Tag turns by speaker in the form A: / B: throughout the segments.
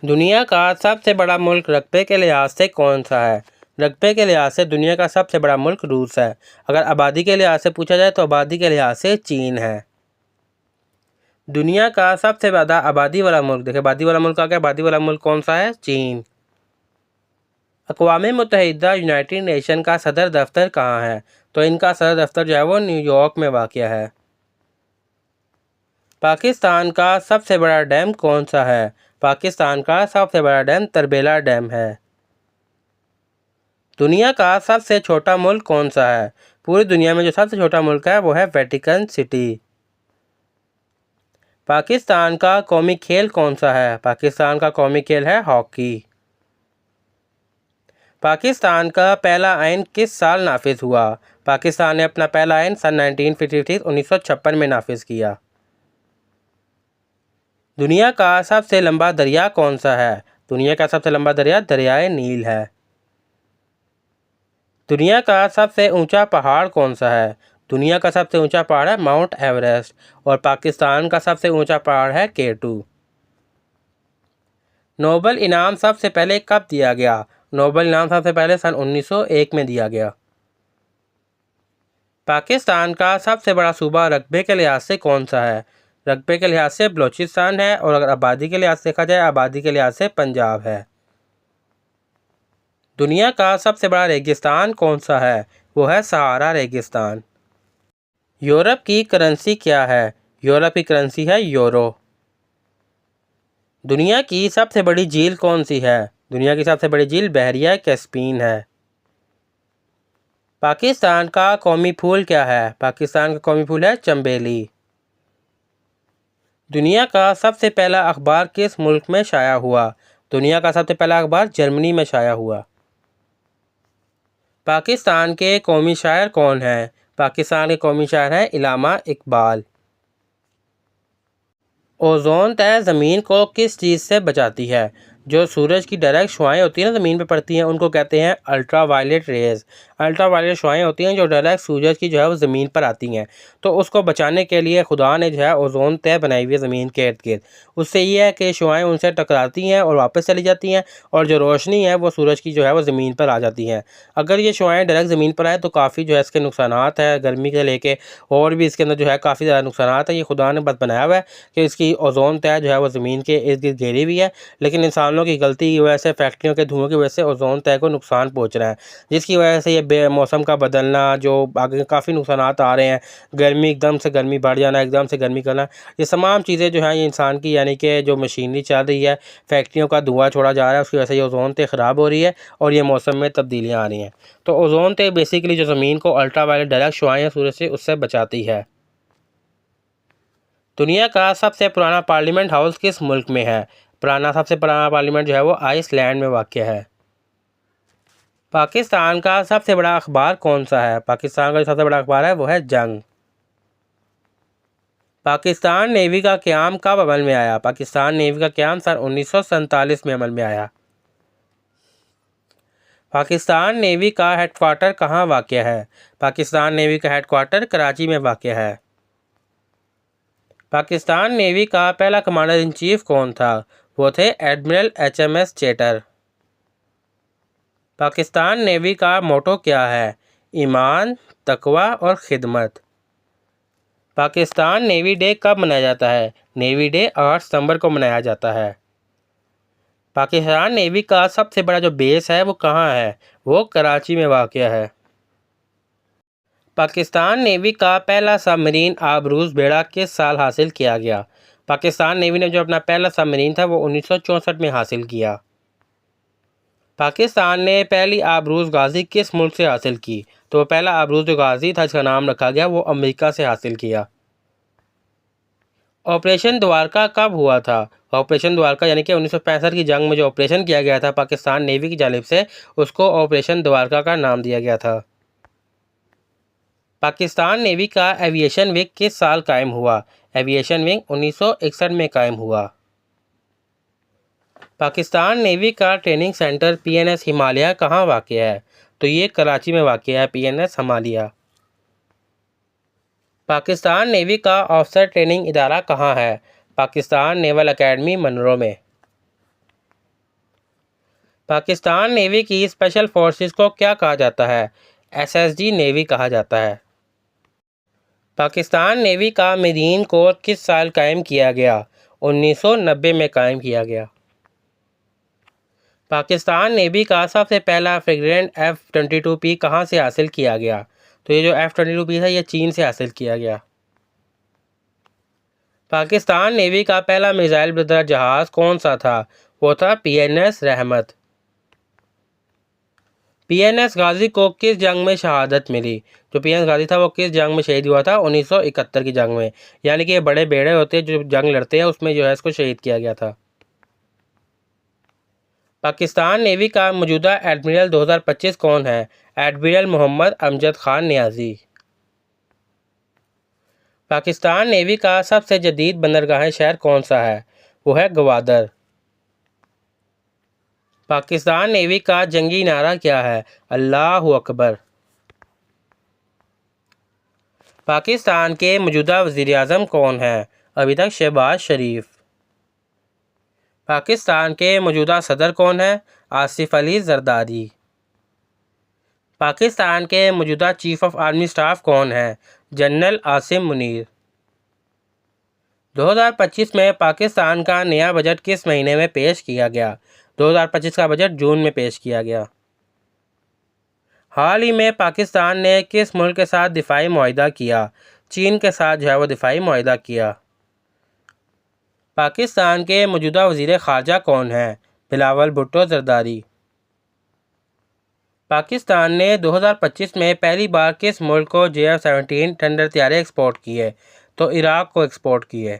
A: दुनिया का सबसे बड़ा मुल्क रकबे के लिहाज से कौन सा है? रकबे के लिहाज से दुनिया का सबसे बड़ा मुल्क रूस है। अगर आबादी के लिहाज से पूछा जाए तो आबादी के लिहाज से चीन है। दुनिया का सबसे ज़्यादा आबादी वाला मुल्क, देखिए आबादी वाला मुल्क आ गया, आबादी वाला मुल्क कौन सा है? चीन। अक़वाम मुत्तहिदा यूनाइटेड नेशन का सदर दफ्तर कहाँ है? तो इनका सदर दफ्तर जो है वो न्यूयॉर्क में वाक़या है। पाकिस्तान का सबसे बड़ा डैम कौन सा है? पाकिस्तान का सबसे बड़ा डैम तरबेला डैम है। दुनिया का सबसे छोटा मुल्क कौन सा है? पूरी दुनिया में जो सबसे छोटा मुल्क है वो है वेटिकन सिटी। पाकिस्तान का कौमी खेल कौन सा है? पाकिस्तान का कौमी खेल है हॉकी। पाकिस्तान का पहला आइन किस साल नाफिज हुआ? पाकिस्तान ने अपना पहला आइन सन 1956 में नाफिज किया। दुनिया का सबसे लंबा दरिया कौन सा है? दुनिया का सबसे लंबा दरिया दरियाए नील है। दुनिया का सबसे ऊंचा पहाड़ कौन सा है? दुनिया का सबसे ऊंचा पहाड़ है माउंट एवरेस्ट और पाकिस्तान का सबसे ऊंचा पहाड़ है K2। नोबेल इनाम सबसे पहले कब दिया गया? नोबेल इनाम सबसे पहले सन 1901 में दिया गया। पाकिस्तान का सबसे बड़ा सूबा रकबे के लिहाज से कौन सा है? रकबे के लिहाज से बलूचिस्तान है और अगर आबादी के लिहाज से देखा जाए आबादी के लिहाज से पंजाब है। दुनिया का सबसे बड़ा रेगिस्तान कौन सा है? वो है सहारा रेगिस्तान। यूरोप की करेंसी क्या है? यूरोप की करेंसी है यूरो। दुनिया की सबसे बड़ी झील कौन सी है? दुनिया की सबसे बड़ी झील बहरिया कैस्पीन है। पाकिस्तान का कौमी फूल क्या है? पाकिस्तान का कौमी फूल है चंबेली। दुनिया का सबसे पहला अखबार किस मुल्क में शाया हुआ? दुनिया का सबसे पहला अखबार जर्मनी में शाया हुआ। पाकिस्तान के कौमी शायर कौन है? पाकिस्तान के कौमी शायर है इल्लामा इकबाल। ओजोन तह ज़मीन को किस चीज़ से बचाती है? जो सूरज की डायरेक्ट शुआएं होती हैं ना ज़मीन पे पड़ती हैं उनको कहते हैं ultraviolet rays. Ultraviolet शुआएं होती हैं जो डायरेक्ट सूरज की जो है वो ज़मीन पर आती हैं, तो उसको बचाने के लिए खुदा ने जो है ओजोन तह बनाई हुई है ज़मीन के इर्द गिर्द। उससे ये है कि शुआएं उनसे टकराती हैं और वापस चली जाती हैं और जो रोशनी है वो सूरज की जो है वो ज़मीन पर आ जाती हैं। अगर ये शुआएं डायरेक्ट ज़मीन पर आए तो काफ़ी जो है इसके नुकसानात है, गर्मी के लेके और भी इसके अंदर जो है काफ़ी ज़्यादा नुकसानात है। ये खुदा ने बस बनाया हुआ है कि इसकी ओजोन तह जो है वो ज़मीन के इर्द गिर्द घेरी हुई है, लेकिन इंसानों की गलती की वजह से, फैक्ट्रियों के धुओं की वजह से ओजोन तह को नुकसान पहुंच रहा है, जिसकी वजह से ये मौसम का बदलना, जो आगे काफ़ी नुकसानात आ रहे हैं, गर्मी एकदम से गर्मी बढ़ जाना, एकदम से गर्मी करना, ये तमाम चीज़ें जो हैं ये इंसान की यानी कि जो मशीनरी चल रही है, फैक्ट्रियों का धुआं छोड़ा जा रहा है, उसकी वजह से ये ओजोन तह ख़राब हो रही है और ये मौसम में तब्दीलियाँ आ रही हैं। तो ओजोन तह बेसिकली जो ज़मीन को अल्ट्रा वायलेट डायरेक्ट शुआएं हैं सूरज से, उससे बचाती है। दुनिया का सबसे पुराना पार्लियामेंट हाउस किस मुल्क में है? सबसे पुराना पार्लियामेंट जो है वो आइसलैंड में वाक़ है। पाकिस्तान का सबसे बड़ा अखबार कौन सा है? पाकिस्तान का जो सबसे बड़ा अखबार है वो है जंग। पाकिस्तान नेवी का क़याम कब अमल में आया? पाकिस्तान नेवी का क़याम सन 1947 में अमल में आया। पाकिस्तान नेवी का हेडक्वार्टर कहाँ वाक़ है? पाकिस्तान नेवी का हेडक्वार्टर कराची में वाक़ है। पाकिस्तान नेवी का पहला कमांडर इन चीफ कौन था? वो थे admiral HMS chatter. Pakistan navy का मोटो क्या है? ईमान, तकवा और खिदमत। पाकिस्तान नेवी डे कब मनाया जाता है? नेवी डे 8 सितंबर को मनाया जाता है। पाकिस्तान नेवी का सबसे बड़ा जो बेस है वो कहाँ है? वो कराची में वाक़या है। पाकिस्तान नेवी का पहला सबमरीन आबरूज बेड़ा किस साल हासिल किया गया? पाकिस्तान नेवी ने जो अपना पहला सबमरीन था वो 1964 में हासिल किया। पाकिस्तान ने पहली आबरूज गाज़ी किस मुल्क से हासिल की? तो पहला आबरूज जो गाज़ी था इसका नाम रखा गया वो अमेरिका से हासिल किया। ऑपरेशन द्वारका कब हुआ था? ऑपरेशन द्वारका यानी कि 1965 की जंग में जो ऑपरेशन किया गया था पाकिस्तान नेवी की जानिब से, उसको ऑपरेशन द्वारका का नाम दिया गया था। पाकिस्तान नेवी का एविएशन विंग किस साल कायम हुआ? एविएशन विंग 1961 में कायम हुआ। पाकिस्तान नेवी का ट्रेनिंग सेंटर PNS हिमालय कहाँ वाक़ है? तो ये कराची में वाक़ है PNS हिमालय। पाकिस्तान नेवी का ऑफिसर ट्रेनिंग इदारा कहाँ है? पाकिस्तान नेवल एकेडमी मनरो में। पाकिस्तान नेवी की स्पेशल फोर्सेस को क्या कहा जाता है? SSG नेवी कहा जाता है। पाकिस्तान नेवी का मरीन कोर किस साल कायम किया गया? 1990 में कायम किया गया। पाकिस्तान नेवी का सबसे पहला फ्रिगेट F-22P कहाँ से हासिल किया गया? तो ये जो F-22P था ये चीन से हासिल किया गया। पाकिस्तान नेवी का पहला मिसाइल बर्दार जहाज़ कौन सा था? वो था PNS रहमत। PNS गाजी को किस जंग में शहादत मिली? जो PNS गाजी था वो किस जंग में शहीद हुआ था? 1971 की जंग में। यानी कि ये बड़े बेड़े होते हैं जो जंग लड़ते हैं, उसमें जो है इसको शहीद किया गया था। पाकिस्तान नेवी का मौजूदा एडमिरल 2025 कौन है? एडमिरल मोहम्मद अमजद खान नियाजी। पाकिस्तान नेवी का सबसे जदीद बंदरगाह शहर कौन सा है? वो है गवादर। पाकिस्तान नेवी का जंगी नारा क्या है? अल्लाहु अकबर। पाकिस्तान के मौजूदा वज़ीर आज़म कौन है? अभी तक शहबाज शरीफ। पाकिस्तान के मौजूदा सदर कौन है? आसिफ अली जरदारी। पाकिस्तान के मौजूदा चीफ ऑफ आर्मी स्टाफ कौन है? जनरल आसिम मुनीर। 2025 में पाकिस्तान का नया बजट किस महीने में पेश किया गया? 2025 का बजट जून में पेश किया गया। हाल ही में पाकिस्तान ने किस मुल्क के साथ दिफाई मुआहिदा किया? चीन के साथ जो है वो दिफाई मुआहिदा किया। पाकिस्तान के मौजूदा वज़ीर ख़ारजा कौन है? बिलावल भुट्टो जरदारी। पाकिस्तान ने 2025 में पहली बार किस मुल्क को JF-17 थंडर तैयारे एक्सपोर्ट किए? तो इराक़ को एक्सपोर्ट किए।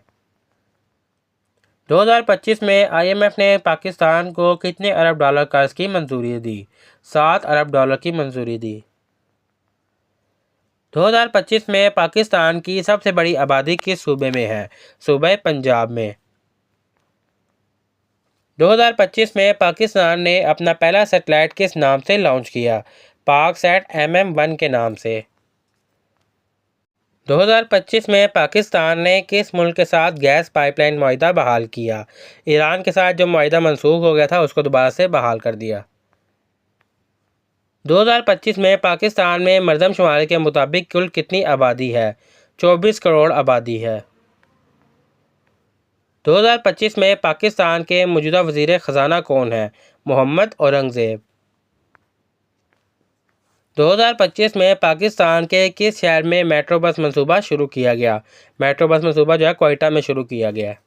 A: 2025 में IMF ने पाकिस्तान को कितने अरब डॉलर कर्ज की मंजूरी दी? 7 अरब डॉलर की मंजूरी दी। 2025 में पाकिस्तान की सबसे बड़ी आबादी किस सूबे में है? सूबे पंजाब में। 2025 में पाकिस्तान ने अपना पहला सैटेलाइट किस नाम से लॉन्च किया? पाकसैट MM-1 के नाम से। 2025 में पाकिस्तान ने किस मुल्क के साथ गैस पाइपलाइन मुआहिदा बहाल किया? ईरान के साथ जो मुआहिदा मनसूख हो गया था उसको दोबारा से बहाल कर दिया। 2025 में पाकिस्तान में मरदमशुमारी के मुताबिक कुल कितनी आबादी है? 24 करोड़ आबादी है। 2025 में पाकिस्तान के मौजूदा वज़ीर ख़जाना कौन है? मोहम्मद औरंगज़ेब। 2025 में पाकिस्तान के किस शहर में मेट्रो बस मंसूबा शुरू किया गया? मेट्रो बस मंसूबा जो है क्वेटा में शुरू किया गया है।